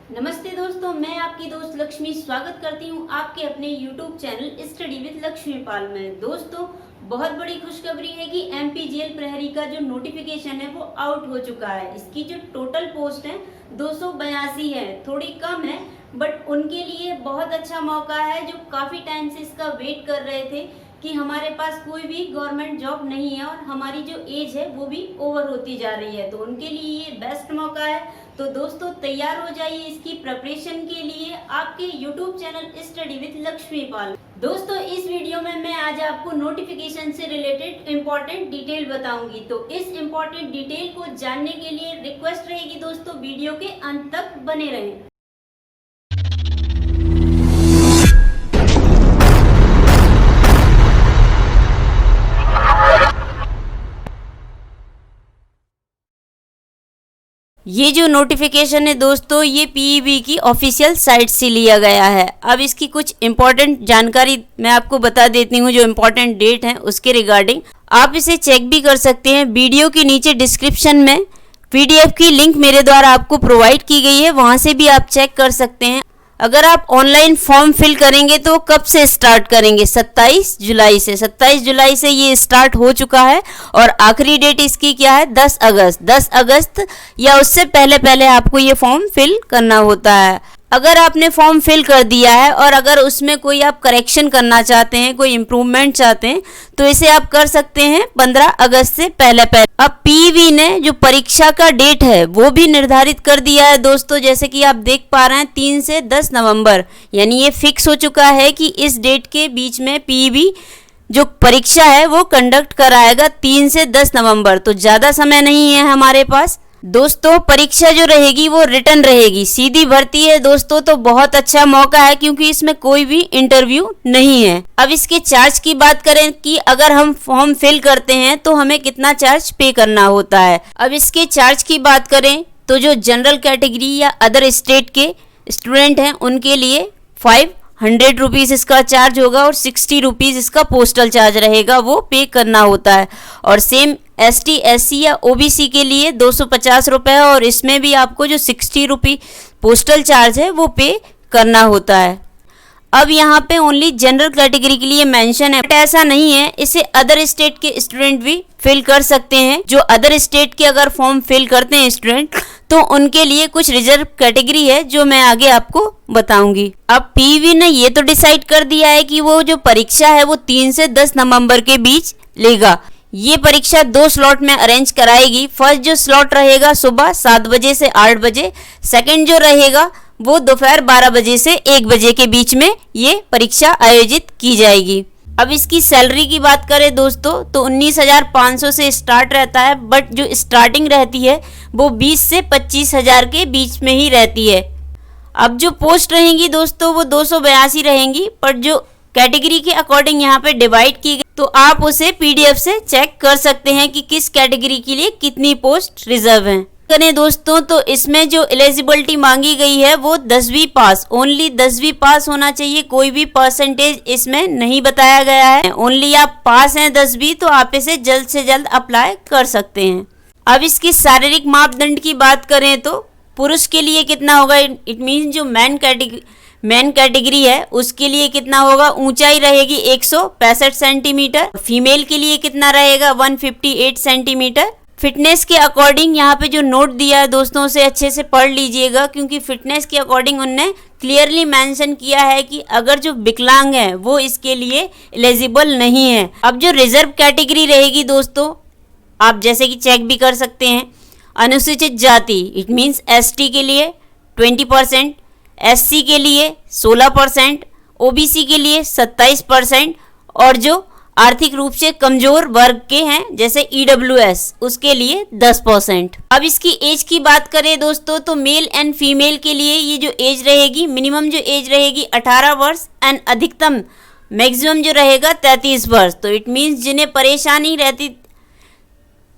नमस्ते दोस्तों, मैं आपकी दोस्त लक्ष्मी स्वागत करती हूँ आपके अपने YouTube channel study with Lakshmi Pal में। दोस्तों, बहुत बड़ी खुशखबरी है कि एमपी जेल प्रहरी का जो नोटिफिकेशन है वो आउट हो चुका है। इसकी जो टोटल पोस्ट है 282 है, थोड़ी कम है, बट उनके लिए बहुत अच्छा मौका है जो काफ़ी टाइम से इसका वेट कर रहे थे कि हमारे पास कोई भी गवर्नमेंट जॉब नहीं है और हमारी जो एज है वो भी ओवर होती जा रही है, तो उनके लिए ये बेस्ट मौका है। तो दोस्तों, तैयार हो जाइए इसकी प्रिपरेशन के लिए आपके YouTube channel study with Lakshmi Pal. दोस्तों, इस वीडियो में मैं आज आपको नोटिफिकेशन से रिलेटेड इम्पोर्टेंट डिटेल बताऊंगी। तो इस इम्पोर्टेंट डिटेल को जानने के लिए रिक्वेस्ट रहेगी दोस्तों, वीडियो के अंत तक बने रहें। ये जो नोटिफिकेशन है दोस्तों, ये पीईबी की ऑफिशियल साइट से लिया गया है। अब इसकी कुछ इम्पोर्टेंट जानकारी मैं आपको बता देती हूँ, जो इम्पोर्टेंट डेट है उसके रिगार्डिंग। आप इसे चेक भी कर सकते हैं। वीडियो के नीचे डिस्क्रिप्शन में पीडीएफ की लिंक मेरे द्वारा आपको प्रोवाइड की गई है, वहाँ से भी आप चेक कर सकते हैं। अगर आप ऑनलाइन फॉर्म फिल करेंगे तो कब से स्टार्ट करेंगे? 27 जुलाई से। 27 जुलाई से ये स्टार्ट हो चुका है और आखिरी डेट इसकी क्या है? 10 अगस्त। 10 अगस्त या उससे पहले पहले आपको ये फॉर्म फिल करना होता है। अगर आपने फॉर्म फिल कर दिया है और अगर उसमें कोई आप करेक्शन करना चाहते हैं, कोई इम्प्रूवमेंट चाहते हैं, तो इसे आप कर सकते हैं 15 अगस्त से पहले पहले। अब पीईबी ने जो परीक्षा का डेट है वो भी निर्धारित कर दिया है दोस्तों, जैसे कि आप देख पा रहे हैं 3 से 10 नवंबर, यानी ये फिक्स हो चुका है कि इस डेट के बीच में पीईबी जो परीक्षा है वो कंडक्ट कराएगा 3 से 10 नवंबर। तो ज़्यादा समय नहीं है हमारे पास। दोस्तों, परीक्षा जो रहेगी वो रिटर्न रहेगी, सीधी भर्ती है दोस्तों, तो बहुत अच्छा मौका है क्योंकि इसमें कोई भी इंटरव्यू नहीं है। अब इसके चार्ज की बात करें कि अगर हम फॉर्म फिल करते हैं तो हमें कितना चार्ज पे करना होता है। अब इसके चार्ज की बात करें तो जो जनरल कैटेगरी या अदर स्टेट के स्टूडेंट हैं उनके लिए 500 रुपीज़ इसका चार्ज होगा और 60 रुपीज़ इसका पोस्टल चार्ज रहेगा, वो पे करना होता है। और सेम एसटी, एससी या ओबीसी के लिए 250 रुपये और इसमें भी आपको जो 60 रुपये पोस्टल चार्ज है वो पे करना होता है। अब यहाँ पे ओनली जनरल कैटेगरी के लिए मेंशन है, बट ऐसा नहीं है, इसे अदर स्टेट के स्टूडेंट भी फिल कर सकते हैं। जो अदर स्टेट के अगर फॉर्म फिल करते हैं स्टूडेंट, तो उनके लिए कुछ रिजर्व कैटेगरी है जो मैं आगे आपको बताऊंगी। अब पीईबी ने ये तो डिसाइड कर दिया है कि वो जो परीक्षा है वो 3 से 10 नवंबर के बीच लेगा। ये परीक्षा 2 स्लॉट में अरेंज कराएगी। फर्स्ट जो स्लॉट रहेगा सुबह 7 बजे से 8 बजे, सेकंड जो रहेगा वो दोपहर 12 बजे से 1 बजे के बीच में ये परीक्षा आयोजित की जाएगी। अब इसकी सैलरी की बात करें दोस्तों तो 19,500 से स्टार्ट रहता है, बट जो स्टार्टिंग रहती है वो 20 से 25,000 के बीच में ही रहती है। अब जो पोस्ट रहेंगी दोस्तों वो 282 रहेंगी, पर जो कैटेगरी के अकॉर्डिंग यहाँ पे डिवाइड की गई, तो आप उसे पीडीएफ से चेक कर सकते हैं कि किस कैटेगरी के लिए कितनी पोस्ट रिजर्व हैं। करें दोस्तों तो इसमें जो एलिजिबिलिटी मांगी गई है वो 10वीं पास, ओनली 10वीं पास होना चाहिए, कोई भी परसेंटेज इसमें नहीं बताया गया है। ओनली आप पास हैं 10वीं तो आप इसे जल्द से जल्द अप्लाई कर सकते हैं। अब इसकी शारीरिक मापदंड की बात करें तो पुरुष के लिए कितना होगा, इट मीन जो मैन कैटेगरी है उसके लिए कितना होगा, ऊंचाई रहेगी 165 सेंटीमीटर, फीमेल के लिए कितना रहेगा 158 सेंटीमीटर। फिटनेस के अकॉर्डिंग यहाँ पे जो नोट दिया है दोस्तों उसे अच्छे से पढ़ लीजिएगा, क्योंकि फिटनेस के अकॉर्डिंग उनने क्लियरली मेंशन किया है कि अगर जो विकलांग है वो इसके लिए एलिजिबल नहीं है। अब जो रिजर्व कैटेगरी रहेगी दोस्तों, आप जैसे कि चेक भी कर सकते हैं, अनुसूचित जाति इट मीन्स एसटी के लिए 20%, एससी के लिए 16%, ओबीसी के लिए 27% और जो आर्थिक रूप से कमजोर वर्ग के हैं जैसे ईडब्ल्यूएस उसके लिए 10%। अब इसकी एज की बात करें दोस्तों तो मेल एंड फीमेल के लिए ये जो एज रहेगी, मिनिमम जो एज रहेगी 18 वर्ष एंड अधिकतम मैक्सिमम जो रहेगा 33 वर्ष। तो इट मीन्स जिन्हें परेशानी रहती,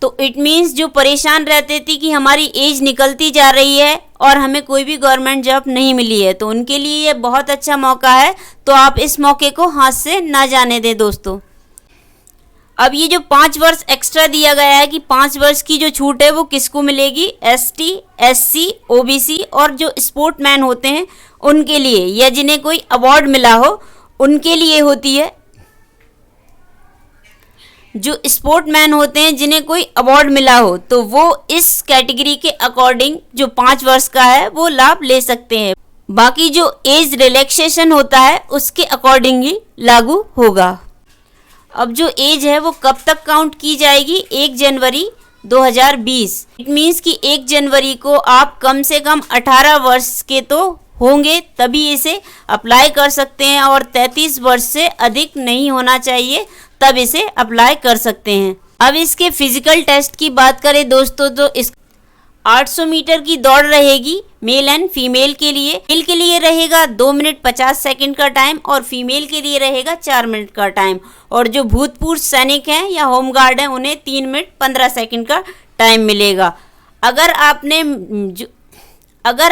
तो इट मीन्स जो परेशान रहते थे कि हमारी एज निकलती जा रही है और हमें कोई भी गवर्नमेंट जॉब नहीं मिली है, तो उनके लिए ये बहुत अच्छा मौका है, तो आप इस मौके को हाथ से ना जाने दें दोस्तों। अब ये जो 5 वर्ष एक्स्ट्रा दिया गया है कि 5 वर्ष की जो छूट है वो किसको मिलेगी, एसटी, एससी, ओबीसी और जो स्पोर्टमैन होते हैं उनके लिए, या जिन्हें कोई अवार्ड मिला हो उनके लिए होती है। जो स्पोर्टमैन होते हैं जिन्हें कोई अवार्ड मिला हो तो वो इस कैटेगरी के अकॉर्डिंग जो 5 वर्ष का है वो लाभ ले सकते हैं। बाकी जो एज रिलैक्सेशन होता है उसके अकॉर्डिंग ही लागू होगा। अब जो एज है वो कब तक काउंट की जाएगी, 1 जनवरी 2020। इट मीन्स कि 1 जनवरी को आप कम से कम 18 वर्ष के तो होंगे तभी इसे अप्लाई कर सकते हैं, और 33 वर्ष से अधिक नहीं होना चाहिए तब इसे अप्लाई कर सकते हैं। अब इसके फिजिकल टेस्ट की बात करें दोस्तों तो इस 800 मीटर की दौड़ रहेगी मेल एंड फीमेल के लिए। मेल के लिए रहेगा 2 मिनट 50 सेकंड का टाइम और फीमेल के लिए रहेगा 4 मिनट का टाइम। और जो भूतपूर्व सैनिक हैं या होमगार्ड हैं उन्हें 3 मिनट 15 सेकंड का टाइम मिलेगा। अगर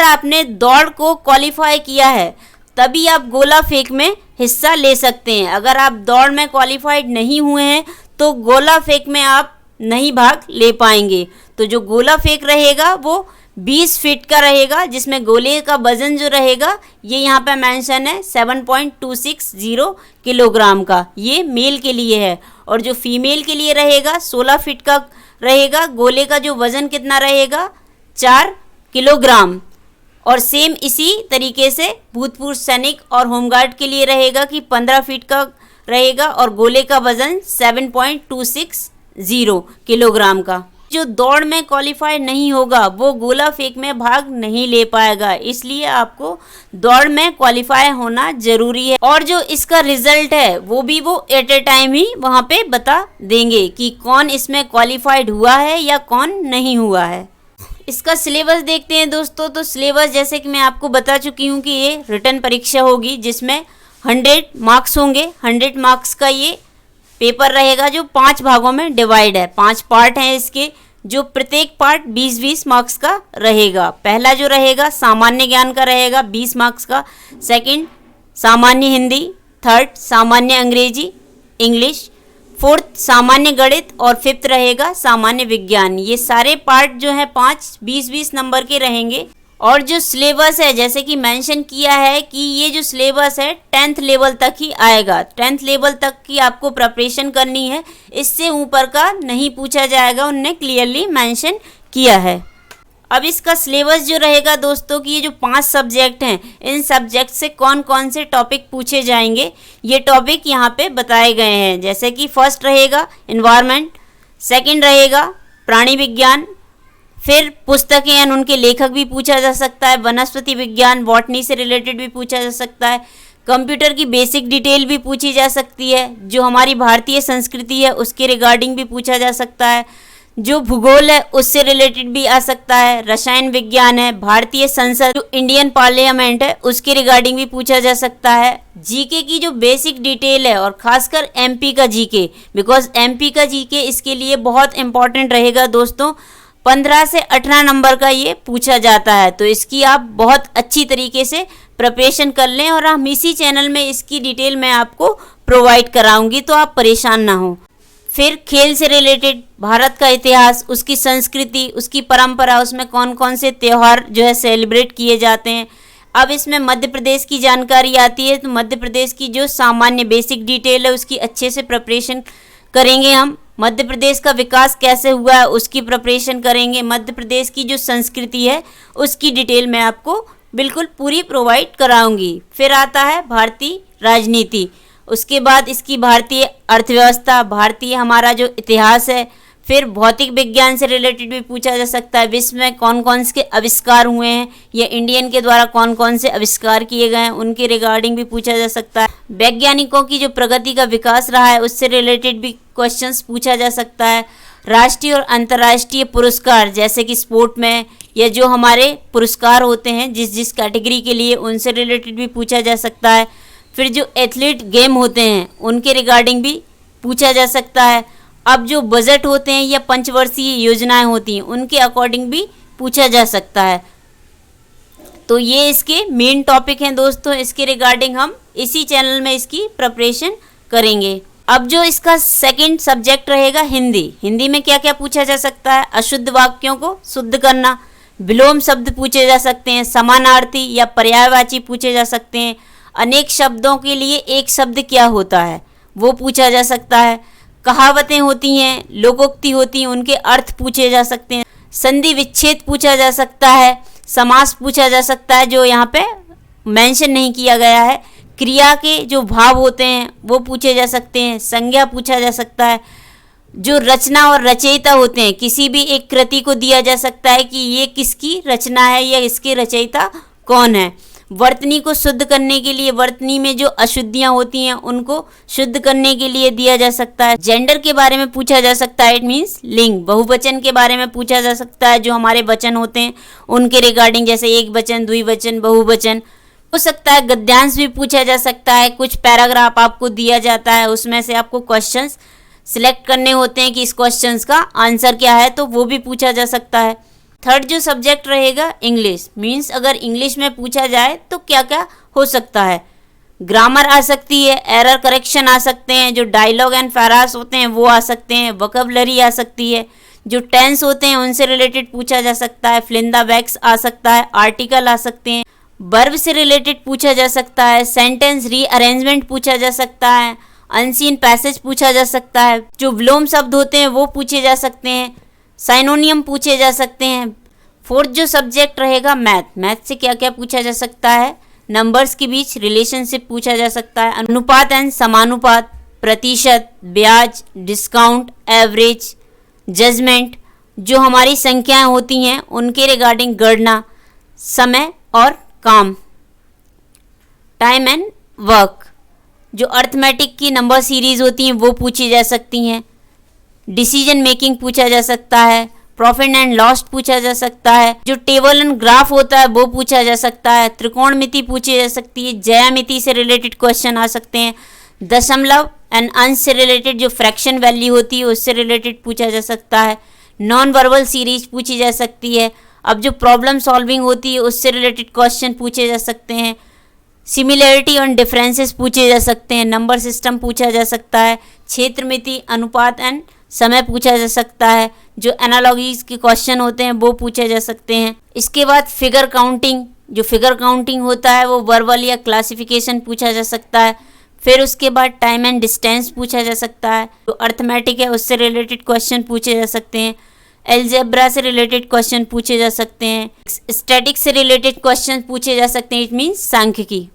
आपने दौड़ को क्वालिफाई किया है तभी आप गोला फेंक में हिस्सा ले सकते हैं। अगर आप दौड़ में क्वालिफाइड नहीं हुए हैं तो गोला फेंक में आप नहीं भाग ले पाएंगे। तो जो गोला फेंक रहेगा वो 20 फीट का रहेगा, जिसमें गोले का वजन जो रहेगा ये यहाँ पे मेंशन है 7.260 किलोग्राम का, ये मेल के लिए है। और जो फीमेल के लिए रहेगा 16 फीट का रहेगा, गोले का जो वजन कितना रहेगा 4 किलोग्राम। और सेम इसी तरीके से भूतपूर्व सैनिक और होमगार्ड के लिए रहेगा कि 15 फीट का रहेगा और गोले का वजन 7.260 किलोग्राम का। जो दौड़ में क्वालिफाई नहीं होगा वो गोला फेंक में भाग नहीं ले पाएगा, इसलिए आपको दौड़ में क्वालिफाई होना जरूरी है। और जो इसका रिजल्ट है वो एट ए टाइम ही वहाँ पे बता देंगे कि कौन इसमें क्वालिफाइड हुआ है या कौन नहीं हुआ है। इसका सिलेबस देखते हैं दोस्तों। तो सिलेबस जैसे कि मैं आपको बता चुकी हूँ कि ये रिटन परीक्षा होगी जिसमें 100 मार्क्स होंगे। 100 मार्क्स का ये पेपर रहेगा जो 5 भागों में डिवाइड है। 5 पार्ट हैं इसके, जो प्रत्येक पार्ट 20-20 मार्क्स का रहेगा। पहला जो रहेगा सामान्य ज्ञान का रहेगा 20 मार्क्स का, सेकंड सामान्य हिंदी, थर्ड सामान्य अंग्रेजी इंग्लिश, फोर्थ सामान्य गणित और फिफ्थ रहेगा सामान्य विज्ञान। ये सारे पार्ट जो है 5 20-20 नंबर के रहेंगे। और जो सिलेबस है जैसे कि मेंशन किया है कि ये जो सिलेबस है 10th लेवल तक ही आएगा। 10th लेवल तक की आपको प्रिपरेशन करनी है, इससे ऊपर का नहीं पूछा जाएगा, उन्होंने क्लियरली मेंशन किया है। अब इसका सिलेबस जो रहेगा दोस्तों कि ये जो 5 सब्जेक्ट हैं इन सब्जेक्ट से कौन कौन से टॉपिक पूछे जाएंगे ये टॉपिक यहाँ पे बताए गए हैं। जैसे कि फर्स्ट रहेगा एनवायरनमेंट, सेकंड रहेगा प्राणी विज्ञान, फिर पुस्तकें एंड उनके लेखक भी पूछा जा सकता है, वनस्पति विज्ञान बॉटनी से रिलेटेड भी पूछा जा सकता है, कंप्यूटर की बेसिक डिटेल भी पूछी जा सकती है, जो हमारी भारतीय संस्कृति है उसके रिगार्डिंग भी पूछा जा सकता है, जो भूगोल है उससे रिलेटेड भी आ सकता है, रसायन विज्ञान है, भारतीय संसद जो इंडियन पार्लियामेंट है उसके रिगार्डिंग भी पूछा जा सकता है, जीके की जो बेसिक डिटेल है और खासकर एमपी का जीके, बिकॉज एमपी का जीके इसके लिए बहुत इंपॉर्टेंट रहेगा दोस्तों। 15 से 18 नंबर का ये पूछा जाता है, तो इसकी आप बहुत अच्छी तरीके से प्रिपरेशन कर लें और हम इसी चैनल में इसकी डिटेल मैं आपको प्रोवाइड कराऊंगी, तो आप परेशान ना हो। फिर खेल से रिलेटेड भारत का इतिहास, उसकी संस्कृति, उसकी परंपरा, उसमें कौन कौन से त्यौहार जो है सेलिब्रेट किए जाते हैं। अब इसमें मध्य प्रदेश की जानकारी आती है, तो मध्य प्रदेश की जो सामान्य बेसिक डिटेल है उसकी अच्छे से प्रिपरेशन करेंगे हम। मध्य प्रदेश का विकास कैसे हुआ है उसकी प्रिपरेशन करेंगे। मध्य प्रदेश की जो संस्कृति है उसकी डिटेल मैं आपको बिल्कुल पूरी प्रोवाइड कराऊंगी। फिर आता है भारतीय राजनीति, उसके बाद इसकी भारतीय अर्थव्यवस्था, भारतीय हमारा जो इतिहास है, फिर भौतिक विज्ञान से रिलेटेड भी पूछा जा सकता है, विश्व में कौन कौन से आविष्कार हुए हैं या इंडियन के द्वारा कौन कौन से आविष्कार किए गए हैं उनके रिगार्डिंग भी पूछा जा सकता है। वैज्ञानिकों की जो प्रगति का विकास रहा है उससे रिलेटेड भी क्वेश्चंस पूछा जा सकता है। राष्ट्रीय और अंतर्राष्ट्रीय पुरस्कार जैसे कि स्पोर्ट में या जो हमारे पुरस्कार होते हैं जिस जिस कैटेगरी के लिए उनसे रिलेटेड भी पूछा जा सकता है। फिर जो एथलीट गेम होते हैं उनके रिगार्डिंग भी पूछा जा सकता है। अब जो बजट होते हैं या पंचवर्षीय योजनाएं होती हैं उनके अकॉर्डिंग भी पूछा जा सकता है। तो ये इसके मेन टॉपिक हैं दोस्तों, इसके रिगार्डिंग हम इसी चैनल में इसकी प्रिपरेशन करेंगे। अब जो इसका सेकंड सब्जेक्ट रहेगा हिंदी। हिंदी में क्या क्या पूछा जा सकता है? अशुद्ध वाक्यों को शुद्ध करना, विलोम शब्द पूछे जा सकते हैं, समानार्थी या पर्यायवाची पूछे जा सकते हैं, अनेक शब्दों के लिए एक शब्द क्या होता है वो पूछा जा सकता है, कहावतें होती हैं, लोकोक्ति होती हैं, उनके अर्थ पूछे जा सकते हैं, संधि विच्छेद पूछा जा सकता है, समास पूछा जा सकता है जो यहाँ पे मेंशन नहीं किया गया है, क्रिया के जो भाव होते हैं वो पूछे जा सकते हैं, संज्ञा पूछा जा सकता है, जो रचना और रचयिता होते हैं किसी भी एक कृति को दिया जा सकता है कि ये किसकी रचना है या इसके रचयिता कौन है। वर्तनी को शुद्ध करने के लिए, वर्तनी में जो अशुद्धियां होती हैं उनको शुद्ध करने के लिए दिया जा सकता है। जेंडर के बारे में पूछा जा सकता है, इट मीन्स लिंग। बहुवचन के बारे में पूछा जा सकता है, जो हमारे वचन होते हैं उनके रिगार्डिंग, जैसे एक वचन, द्विवचन, बहुवचन हो सकता है। गद्यांश भी पूछा जा सकता है, कुछ पैराग्राफ आपको दिया जाता है, उसमें से आपको क्वेश्चंस सिलेक्ट करने होते हैं कि इस क्वेश्चंस का आंसर क्या है, तो वो भी पूछा जा सकता है। थर्ड जो सब्जेक्ट रहेगा इंग्लिश, मीन्स अगर इंग्लिश में पूछा जाए तो क्या क्या हो सकता है। ग्रामर आ सकती है, एरर करेक्शन आ सकते हैं, जो डायलॉग एंड पैरास होते हैं वो आ सकते हैं, वोकैबुलरी आ सकती है, जो टेंस होते हैं उनसे रिलेटेड पूछा जा सकता है, फ्लिंदा वैक्स आ सकता है, आर्टिकल आ सकते हैं, वर्ब से रिलेटेड पूछा जा सकता है, सेंटेंस रीअरेंजमेंट पूछा जा सकता है, अनसीन पैसेज पूछा जा सकता है, जो विलोम शब्द होते हैं वो पूछे जा सकते हैं, साइनोनियम पूछे जा सकते हैं। फोर्थ जो सब्जेक्ट रहेगा मैथ। मैथ से क्या क्या पूछा जा सकता है? नंबर्स के बीच रिलेशनशिप पूछा जा सकता है, अनुपात एंड समानुपात, प्रतिशत, ब्याज, डिस्काउंट, एवरेज, जजमेंट, जो हमारी संख्याएं होती हैं उनके रिगार्डिंग गणना, समय और काम, टाइम एंड वर्क, जो अर्थमेटिक की नंबर सीरीज होती हैं वो पूछी जा सकती हैं, डिसीजन मेकिंग पूछा जा सकता है, प्रॉफिट एंड लॉस पूछा जा सकता है, जो टेबल एंड ग्राफ होता है वो पूछा जा सकता है, त्रिकोणमिति पूछी जा सकती है, ज्यामिति से रिलेटेड क्वेश्चन आ सकते हैं, दशमलव एंड अंश से रिलेटेड जो फ्रैक्शन वैल्यू होती है उससे रिलेटेड पूछा जा सकता है, नॉन वर्बल सीरीज पूछी जा सकती है। अब जो प्रॉब्लम सॉल्विंग होती है उससे रिलेटेड क्वेश्चन पूछे जा सकते हैं, सिमिलैरिटी और डिफरेंसेस पूछे जा सकते हैं, नंबर सिस्टम पूछा जा सकता है, क्षेत्रमिति, अनुपात एंड समय पूछा जा सकता है, जो एनालॉजीज के क्वेश्चन होते हैं वो पूछे जा सकते हैं। इसके बाद फिगर काउंटिंग, जो फिगर काउंटिंग होता है वो वर्बल या क्लासिफिकेशन पूछा जा सकता है। फिर उसके बाद टाइम एंड डिस्टेंस पूछा जा सकता है, जो अर्थमेटिक है उससे रिलेटेड क्वेश्चन पूछे जा सकते हैं, एल्जेब्रा से रिलेटेड क्वेश्चन पूछे जा सकते हैं, स्टैटिक से रिलेटेड क्वेश्चन पूछे जा सकते हैं, इट मीन्स सांख्यिकी।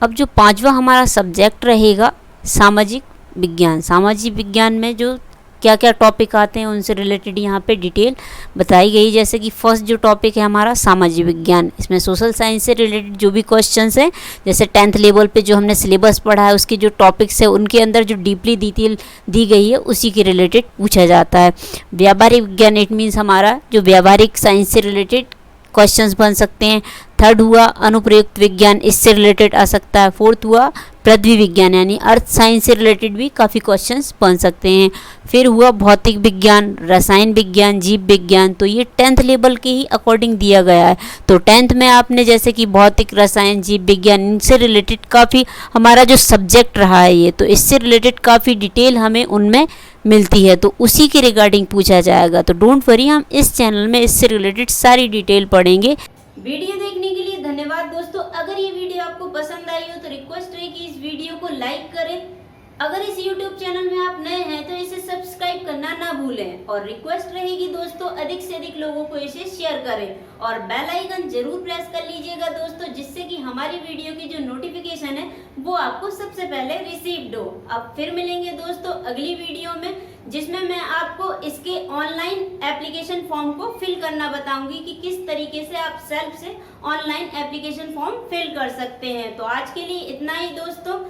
अब जो पांचवा हमारा सब्जेक्ट रहेगा सामाजिक विज्ञान। सामाजिक विज्ञान में जो क्या क्या टॉपिक आते हैं उनसे रिलेटेड यहाँ पे डिटेल बताई गई। जैसे कि फर्स्ट जो टॉपिक है हमारा सामाजिक विज्ञान, इसमें सोशल साइंस से रिलेटेड जो भी क्वेश्चंस हैं, जैसे 10th लेवल पे जो हमने सिलेबस पढ़ा है उसके जो टॉपिक्स है उनके अंदर जो डीपली डिटेल दी गई है उसी के रिलेटेड पूछा जाता है। व्यावहारिक विज्ञान, इट मीन्स हमारा जो व्यावहारिक साइंस से रिलेटेड क्वेश्चंस बन सकते हैं। थर्ड हुआ अनुप्रयुक्त विज्ञान, इससे रिलेटेड आ सकता है। फोर्थ हुआ पृथ्वी विज्ञान, यानी अर्थ साइंस से रिलेटेड भी काफ़ी क्वेश्चंस बन सकते हैं। फिर हुआ भौतिक विज्ञान, रसायन विज्ञान, जीव विज्ञान, तो ये 10th लेवल के ही अकॉर्डिंग दिया गया है। तो 10th में आपने जैसे कि भौतिक, रसायन, जीव विज्ञान, इनसे रिलेटेड काफ़ी हमारा जो सब्जेक्ट रहा है ये, तो इससे रिलेटेड काफ़ी डिटेल हमें उनमें मिलती है, तो उसी के रिगार्डिंग पूछा जाएगा। तो डोंट वरी, हम इस चैनल में इससे रिलेटेड सारी डिटेल पढ़ेंगे। वीडियो देखने के लिए धन्यवाद दोस्तों। अगर ये वीडियो आपको पसंद आई हो तो रिक्वेस्ट है कि इस वीडियो को लाइक करें। अगर इस YouTube चैनल में आप नए हैं तो इसे सब्सक्राइब करना ना भूलें, और रिक्वेस्ट रहेगी दोस्तों अधिक से अधिक लोगों को इसे शेयर करें और बेल आइकन जरूर प्रेस कर लीजिएगा दोस्तों, जिससे कि हमारी वीडियो की जो नोटिफिकेशन है वो आपको सबसे पहले रिसीव्ड हो। अब फिर मिलेंगे दोस्तों अगली वीडियो में, जिसमें मैं आपको इसके ऑनलाइन एप्लीकेशन फॉर्म को फिल करना बताऊंगी कि किस तरीके से आप सेल्फ से ऑनलाइन एप्लीकेशन फॉर्म फिल कर सकते हैं। तो आज के लिए इतना ही दोस्तों।